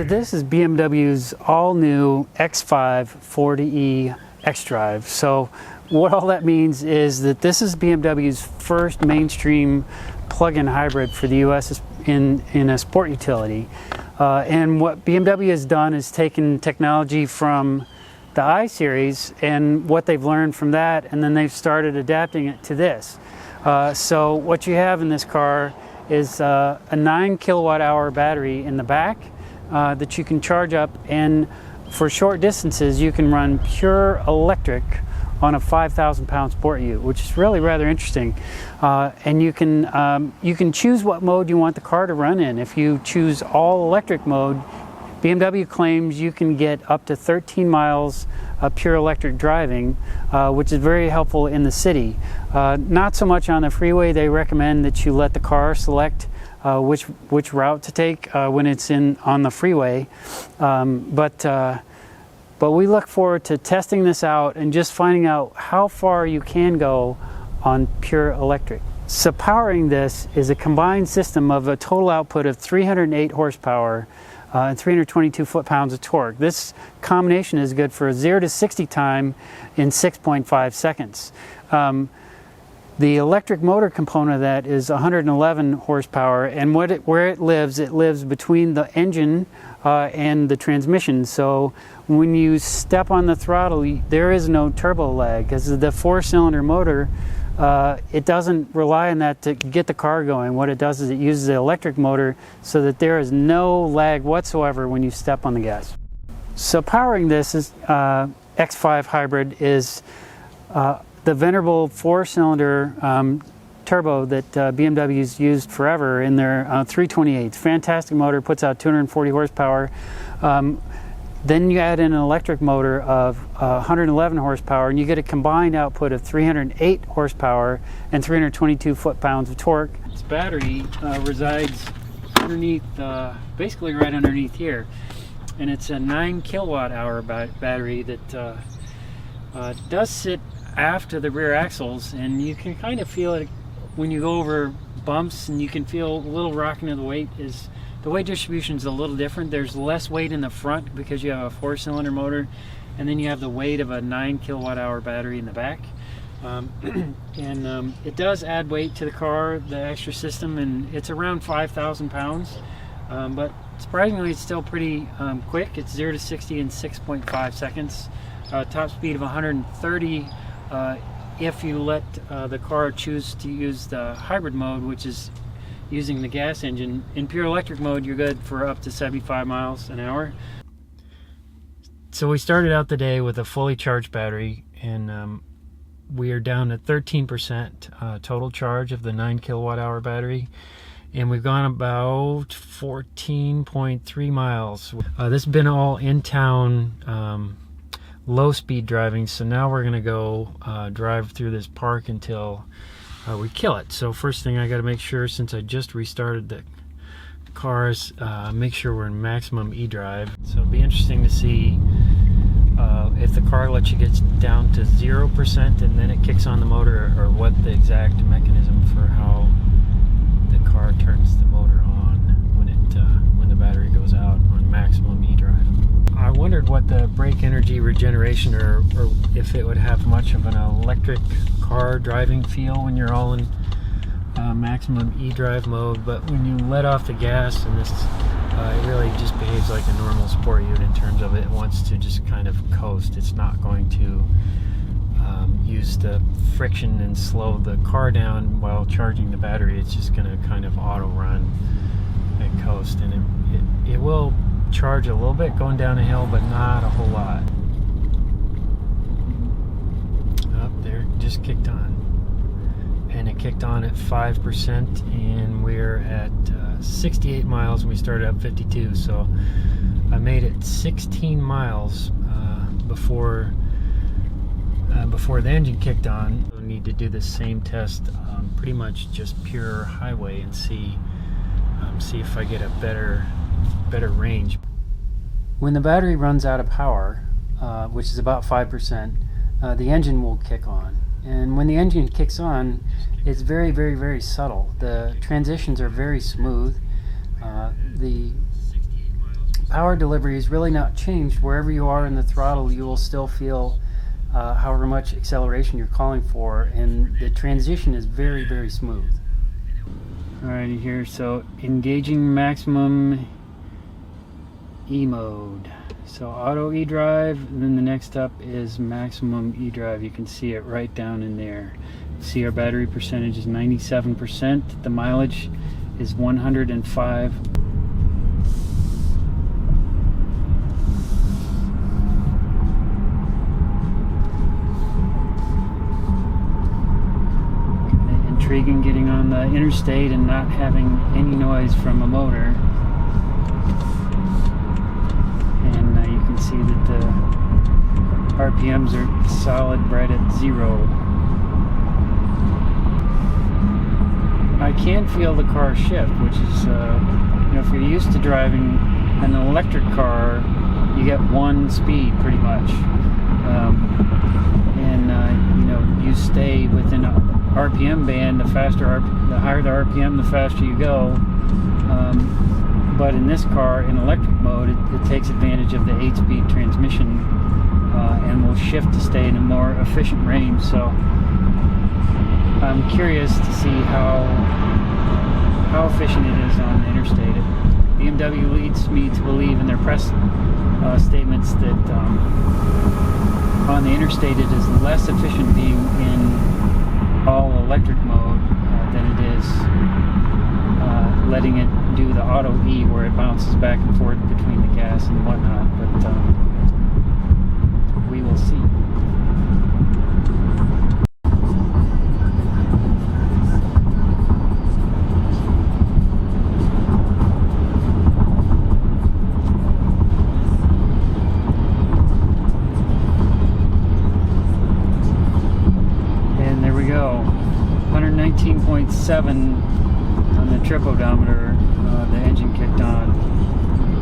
So this is BMW's all-new X5 40e xDrive. So what all that means is that this is BMW's first mainstream plug-in hybrid for the US in a sport utility. And what BMW has done is taken technology from the I series and what they've learned from that, and then they've started adapting it to this. So what you have in this car is a 9 kilowatt hour battery in the back that you can charge up, and for short distances you can run pure electric on a 5,000 pound sport ute, which is really rather interesting. And you can choose what mode you want the car to run in. If you choose all electric mode, BMW claims you can get up to 13 miles of pure electric driving, which is very helpful in the city. Not so much on the freeway. They recommend that you let the car select which route to take when it's on the freeway. But we look forward to testing this out and just finding out how far you can go on pure electric. So powering this is a combined system of a total output of 308 horsepower and 322 foot-pounds of torque. This combination is good for a 0 to 60 time in 6.5 seconds. The electric motor component of that is 111 horsepower, and where it lives between the engine and the transmission. So when you step on the throttle, there is no turbo lag, because the four-cylinder motor, it doesn't rely on that to get the car going. What it does is it uses the electric motor so that there is no lag whatsoever when you step on the gas. So powering this is X5 hybrid is the venerable four-cylinder turbo that BMW's used forever in their 328. Fantastic motor, puts out 240 horsepower. Then you add in an electric motor of 111 horsepower, and you get a combined output of 308 horsepower and 322 foot-pounds of torque. This battery resides underneath, basically right underneath here, and it's a 9 kilowatt hour battery that does sit after the rear axles, and you can kind of feel it when you go over bumps, and you can feel a little rocking of the weight. The weight distribution is a little different. There's less weight in the front because you have a four-cylinder motor, and then you have the weight of a 9 kilowatt hour battery in the back. It does add weight to the car, the extra system, and it's around 5,000 pounds. But surprisingly, it's still pretty quick. It's 0 to 60 in 6.5 seconds. Top speed of 130 if you let the car choose to use the hybrid mode, which is using the gas engine. In pure electric mode, you're good for up to 75 miles an hour. So we started out the day with a fully charged battery, and we are down to 13% total charge of the 9 kilowatt hour battery, and we've gone about 14.3 miles. This has been all in town low speed driving, so now we're gonna go drive through this park until we kill it. So first thing I got to make sure, since I just restarted the cars, make sure we're in maximum iDrive. So it'll be interesting to see if the car lets you get down to 0% and then it kicks on the motor, or what the exact mechanism for how the car turns the motor on when the battery goes out on maximum iDrive. I wondered what the brake energy regeneration, or if it would have much of an electric car driving feel when you're all in maximum iDrive mode. But when you let off the gas, and this, it really just behaves like a normal sport ute in terms of it wants to just kind of coast. It's not going to use the friction and slow the car down while charging the battery. It's just going to kind of auto run and coast, and it will charge a little bit going down a hill, but not a whole lot. Up there, just kicked on, and it kicked on at 5%, and we're at 68 miles, and we started at 52. So I made it 16 miles before the engine kicked on. We need to do the same test, pretty much just pure highway, and see if I get a better range. When the battery runs out of power, which is about 5%, the engine will kick on. And when the engine kicks on, it's very, very, very subtle. The transitions are very smooth. The power delivery is really not changed. Wherever you are in the throttle, you will still feel however much acceleration you're calling for, and the transition is very, very smooth. Alrighty, here, so engaging maximum E mode. So auto eDrive, and then the next up is maximum eDrive. You can see it right down in there. See our battery percentage is 97%. The mileage is 105. Intriguing getting on the interstate and not having any noise from a motor. And you can see that the RPMs are solid right at 0. I can feel the car shift, which is, if you're used to driving an electric car, you get one speed pretty much. You stay within a RPM band. The higher the RPM, the faster you go. But in this car, in electric mode, it takes advantage of the 8-speed transmission and will shift to stay in a more efficient range. So I'm curious to see how efficient it is on the interstate. BMW leads me to believe in their press statements that on the interstate it is less efficient being in all electric mode than it is letting it do the auto E, where it bounces back and forth between the gas and whatnot. But we will see. And there we go, 119.7 on the trip odometer. The engine kicked on,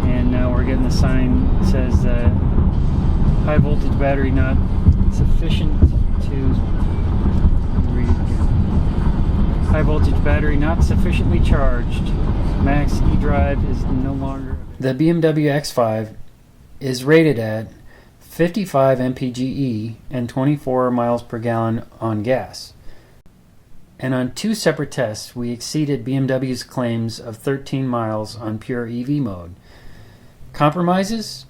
and now we're getting the sign that says that high voltage battery not sufficient to read again. High voltage battery not sufficiently charged. Max eDrive is no longer. The BMW X5 is rated at 55 mpge and 24 miles per gallon on gas. And on 2 separate tests, we exceeded BMW's claims of 13 miles on pure EV mode. Compromises?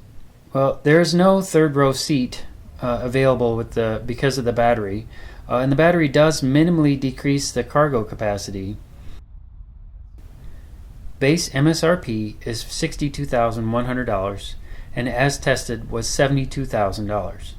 Well, there is no third row seat available because of the battery, and the battery does minimally decrease the cargo capacity. Base MSRP is $62,100, and as tested was $72,000.